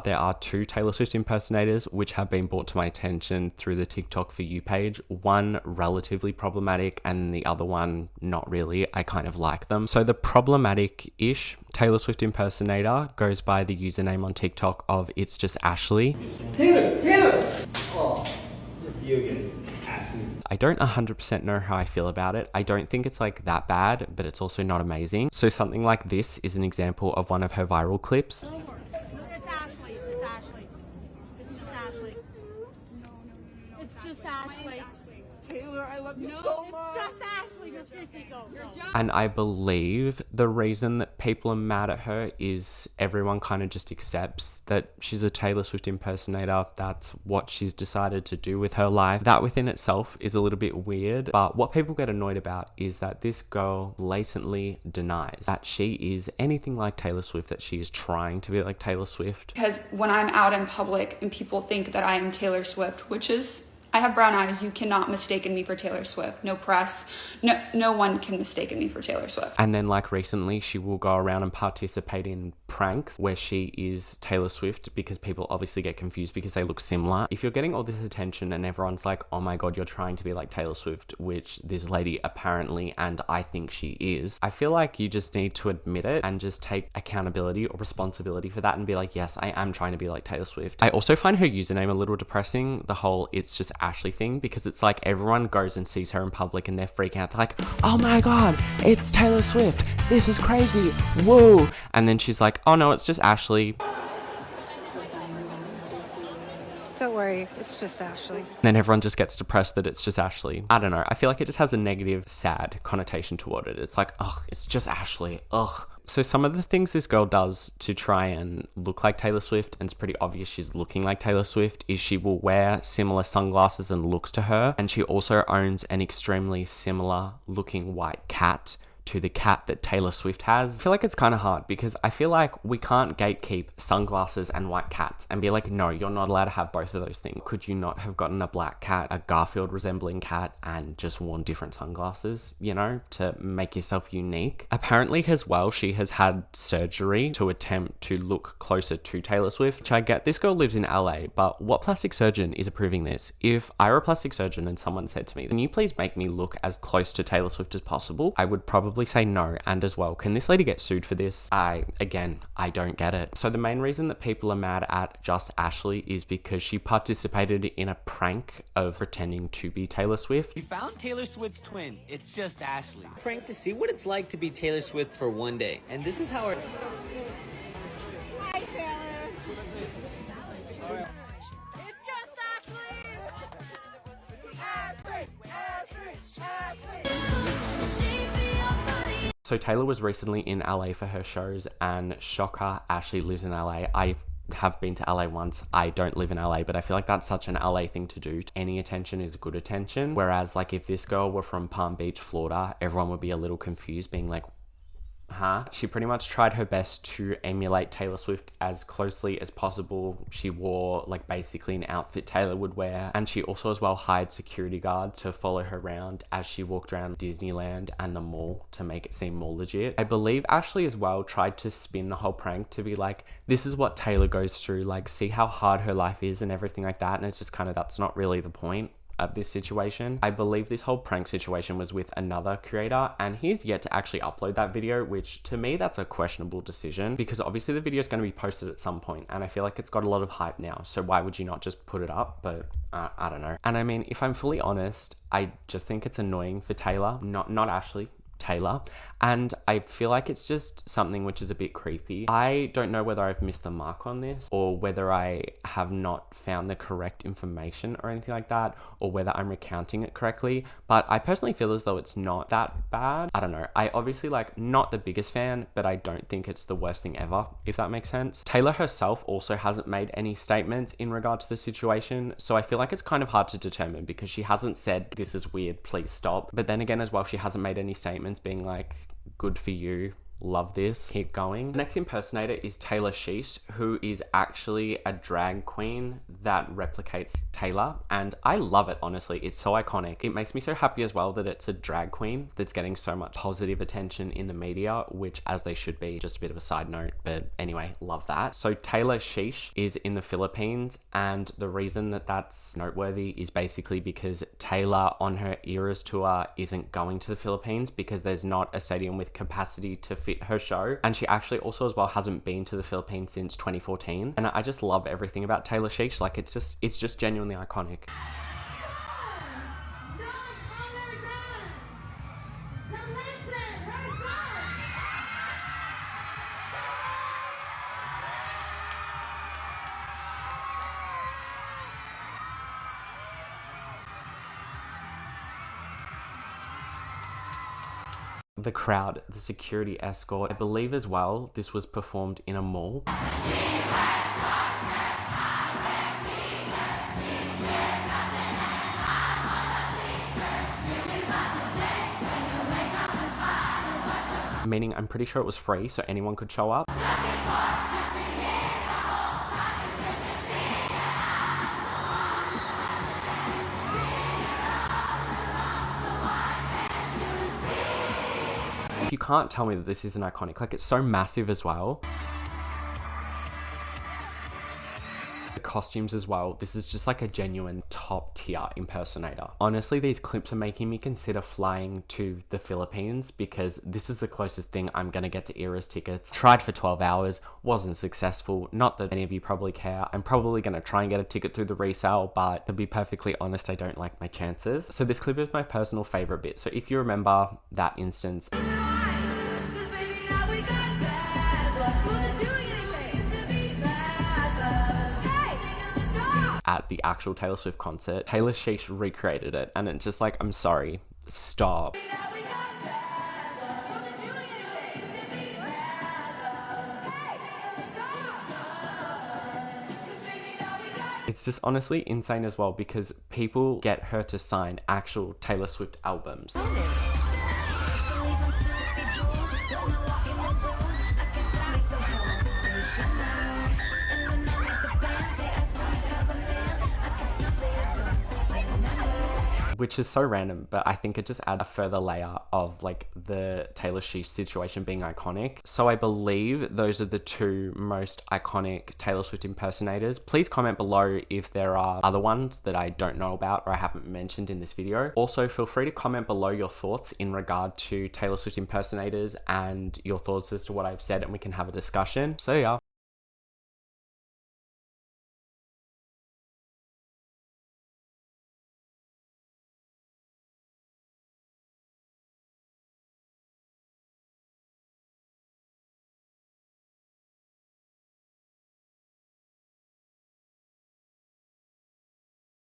there are two Taylor Swift impersonators which have been brought to my attention through the TikTok For You page. One relatively problematic and the other one not really. I kind of like them. So the problematic-ish Taylor Swift impersonator goes by the username on TikTok of It's Just Ashley. Taylor! Oh, it's you again, Ashley. I don't 100% know how I feel about it. I don't think it's like that bad, but it's also not amazing. So something like this is an example of one of her viral clips. It's Ashley. It's Ashley. It's just Ashley. No. It's just Ashley. Taylor, I love you so much. It's just Ashley. No, seriously, go. And I believe the reason that people are mad at her is everyone kind of just accepts that she's a Taylor Swift impersonator. That's what she's decided to do with her life. That within itself is a little bit weird. But what people get annoyed about is that this girl blatantly denies that she is anything like Taylor Swift, that she is trying to be like Taylor Swift. Because when I'm out in public and people think that I am Taylor Swift, which is, I have brown eyes, you cannot mistaken me for Taylor Swift. No press, no one can mistaken me for Taylor Swift. And then like recently she will go around and participate in pranks where she is Taylor Swift because people obviously get confused because they look similar. If you're getting all this attention and everyone's like, oh my God, you're trying to be like Taylor Swift, which this lady apparently, and I think she is, I feel like you just need to admit it and just take accountability or responsibility for that and be like, yes, I am trying to be like Taylor Swift. I also find her username a little depressing, the whole It's Just Ashley thing, because it's like everyone goes and sees her in public and they're freaking out. They're like, oh my God, it's Taylor Swift. This is crazy. Whoa. And then she's like, oh no, it's just Ashley. Don't worry, it's just Ashley. And then everyone just gets depressed that it's just Ashley. I don't know. I feel like it just has a negative, sad connotation toward it. It's like, ugh, it's just Ashley. Ugh. So some of the things this girl does to try and look like Taylor Swift, and it's pretty obvious she's looking like Taylor Swift, is she will wear similar sunglasses and looks to her. And she also owns an extremely similar looking white cat to the cat that Taylor Swift has. I feel like it's kind of hard because I feel like we can't gatekeep sunglasses and white cats and be like, no, you're not allowed to have both of those things. Could you not have gotten a black cat, a Garfield resembling cat, and just worn different sunglasses, you know, to make yourself unique? Apparently as well, she has had surgery to attempt to look closer to Taylor Swift, which I get. This girl lives in LA, but what plastic surgeon is approving this? If I were a plastic surgeon and someone said to me, can you please make me look as close to Taylor Swift as possible? I would probably say no. And as well, can this lady get sued for this? I don't get it. So the main reason that people are mad at Just Ashley is because she participated in a prank of pretending to be Taylor Swift. We found Taylor Swift's twin. It's just Ashley. Prank to see what it's like to be Taylor Swift for one day. And this is how her... Hi, Taylor. It's just Ashley. So Taylor was recently in LA for her shows, and shocker, Ashley lives in LA. I have been to LA once. I don't live in LA, but I feel like that's such an LA thing to do. Any attention is good attention. Whereas like if this girl were from Palm Beach, Florida, everyone would be a little confused, being like, huh? She pretty much tried her best to emulate Taylor Swift as closely as possible. She wore like basically an outfit Taylor would wear, and she also as well hired security guards to follow her around as she walked around Disneyland and the mall to make it seem more legit. I believe Ashley as well tried to spin the whole prank to be like, this is what Taylor goes through, like see how hard her life is and everything like that, and it's just kind of, that's not really the point of this situation. I believe this whole prank situation was with another creator, and he's yet to actually upload that video, which to me that's a questionable decision, because obviously the video is going to be posted at some point and I feel like it's got a lot of hype now, so why would you not just put it up? But I don't know. And I mean, if I'm fully honest, I just think it's annoying for Taylor, not Ashley, Taylor, and I feel like it's just something which is a bit creepy. I don't know whether I've missed the mark on this or whether I have not found the correct information or anything like that, or whether I'm recounting it correctly, but I personally feel as though it's not that bad. I don't know. I obviously like not the biggest fan, but I don't think it's the worst thing ever, if that makes sense. Taylor herself also hasn't made any statements in regard to the situation, so I feel like it's kind of hard to determine because she hasn't said this is weird, please stop, but then again as well, she hasn't made any statements being like, good for you, Love this. Keep going. The next impersonator is Taylor Sheesh, who is actually a drag queen that replicates Taylor, and I love it, honestly. It's so iconic. It makes me so happy as well that it's a drag queen that's getting so much positive attention in the media, which as they should be. Just a bit of a side note, but anyway, love that. So Taylor Sheesh is in the Philippines, and the reason that that's noteworthy is basically because Taylor on her Eras tour isn't going to the Philippines because there's not a stadium with capacity to fit her show, and she actually also as well hasn't been to the Philippines since 2014. And I just love everything about Taylor Sheesh. Like, it's just genuinely iconic. The crowd, the security escort, I believe as well this was performed in a mall. Meaning I'm pretty sure it was free, so anyone could show up. You can't tell me that this isn't iconic. Like, it's so massive as well. The costumes as well. This is just like a genuine top tier impersonator. Honestly, these clips are making me consider flying to the Philippines because this is the closest thing I'm gonna get to Eras tickets. Tried for 12 hours, wasn't successful. Not that any of you probably care. I'm probably gonna try and get a ticket through the resale, but to be perfectly honest, I don't like my chances. So this clip is my personal favorite bit. So if you remember that instance, at the actual Taylor Swift concert, Taylor Sheesh recreated it, and it's just like, I'm sorry, stop. It's just honestly insane as well because people get her to sign actual Taylor Swift albums. Which is so random, but I think it just adds a further layer of like the Taylor Sheesh situation being iconic. So I believe those are the two most iconic Taylor Swift impersonators. Please comment below if there are other ones that I don't know about or I haven't mentioned in this video. Also, feel free to comment below your thoughts in regard to Taylor Swift impersonators and your thoughts as to what I've said, and we can have a discussion. So yeah.